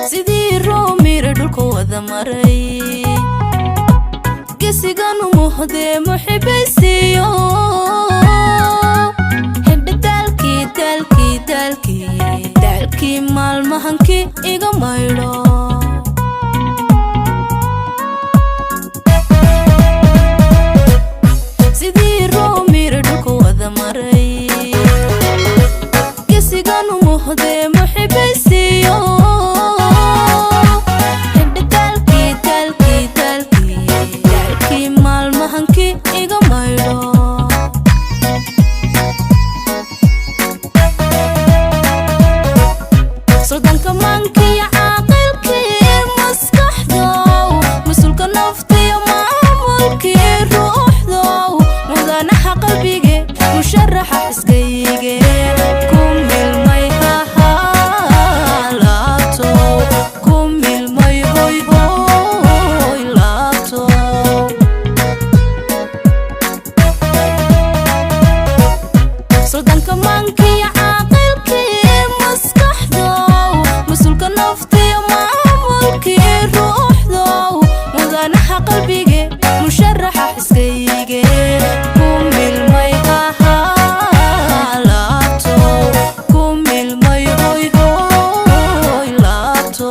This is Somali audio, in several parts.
sidii roomir dhulka wada maray gesiganu muhdee muxibaysiyo dalkii maalmahankii iga maydho sidii roomir dhulka wada maray gesiganu muhdee muxibaysiyo dalkii maalmahankii iga maydho suldanka mankiya caaqilkii maskaxdow mas-uulka naftiyo maamulkii ruuxdow mudanaha qalbige musharaxa xiskayge ku milmay laabto ku milmay hoy laabto suldanka mankiya caaqilkii maskaxdow mas-uulka naftiyo maamulkii ruuxdow mudanaha qalbige musharaxa xiskayge ku milmay laabto ku milmay hoy laabto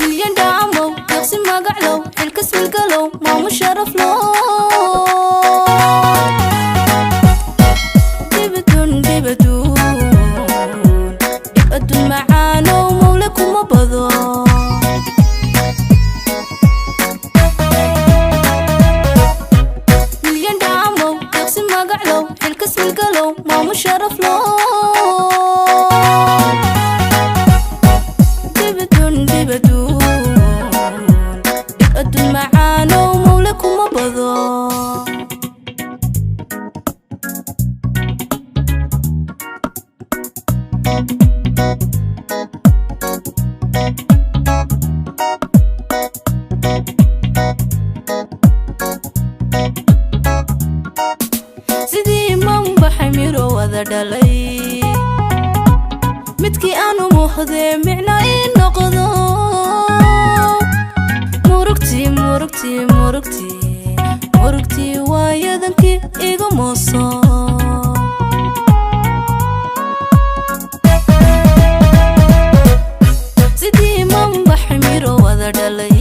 milyan dhaamow deeqsi magaclow xilkas milgalow maamu sharaf low dibadun macaanow mawle kuma bado milyan dhaamow deeqsi magaclow xilkas milgalow maamu sharaf low dibadun macaanow mawle kuma bado sidii manbaxay miro wada dhalay midkii aanu muhdee micna ii noqdo murugtii waayadankii iga mooso sidii manbaxay miro wada dhalay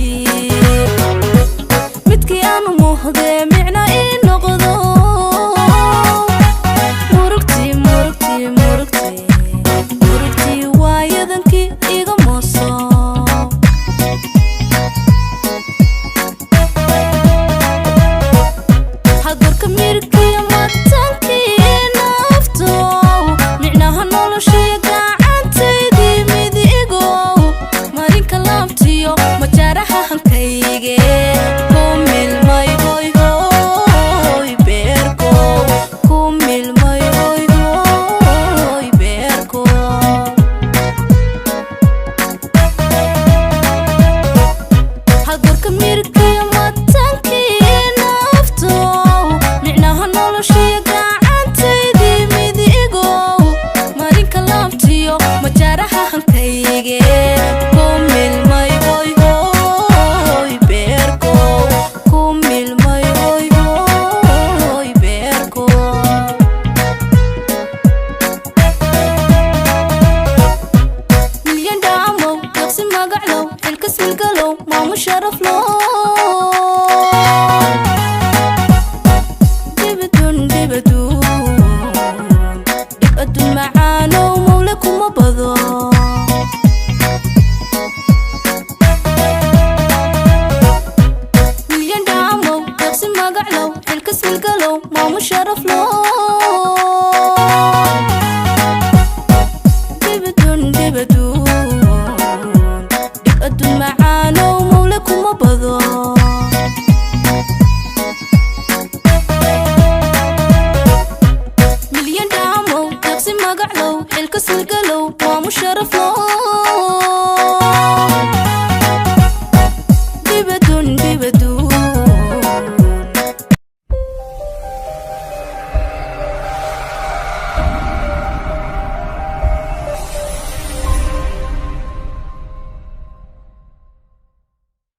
midkii aanu muhdee micna ii noqdo murugtii waayadankii iga mooso hadalka mirkiya matankii naftow micnaha noloshaya gacantaydii midigow marinka laabtiyo majaaraha hankayge ku milmay hoy beerko ku milmay hoy beerko hadalka mirkiya matankii naftow micnaha noloshaya gacantaydii midigow marinka laabtiyo majaaraha hankayge ku milmay hoy beerko ku milmay hoy beerko milyan dhaamow deeqsi magaclow xilkas milgalow maamu sharaf low dibadun macaanow mawle kuma bado milyan dhaamow deeqsi magaclow xilkas milgalow maamu sharaf low dibadun macaanow mawle kuma bado magaclow waa musharaf low